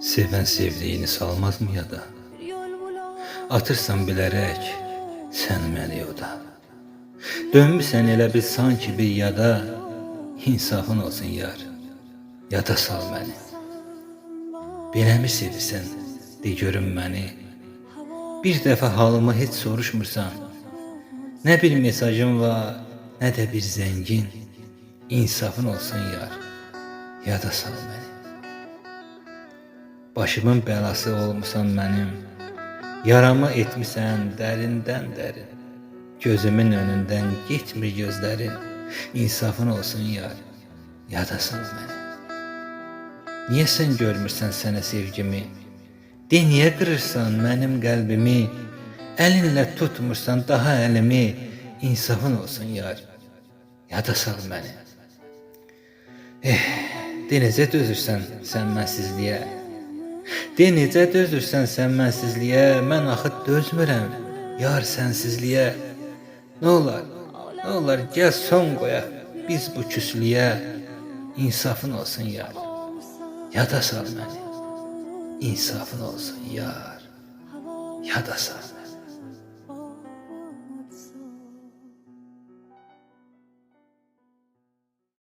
Seven sevdiğini salmaz mı ya da? Atırsan bilerek sen məni yoda. Dönmüsən elə bil sanki bir yada. İnsafın olsun yar, yada sal məni. Beləmi sevirsən, de görüm məni. Bir dəfə halımı heç soruşmursan. Nə bir mesajım var, nə də bir zəngin. İnsafın olsun yar, yada sal məni. Başımın bəlası olmusan mənim. Yaramı etmisən dərindən dərin. Gözümün önündən getmir gözlərin. İnsafın olsun yar, yada sal məni. Niyə sən görmürsən sənə sevgimi? De niyə qırırsan mənim qəlbimi? Əlinlə tutmursan daha əlimi. İnsafın olsun yar, yada sal məni. De necə dözürsən sən mənsizliyə? De necə dözürsən sən mənsizliyə? Mən axı dözmürəm yar sənsizliyə. Nə olar gəl son qoyaq biz bu küslüyə. İnsafın olsun yar, yada sal məni. İnsafın olsun yar, yada sal.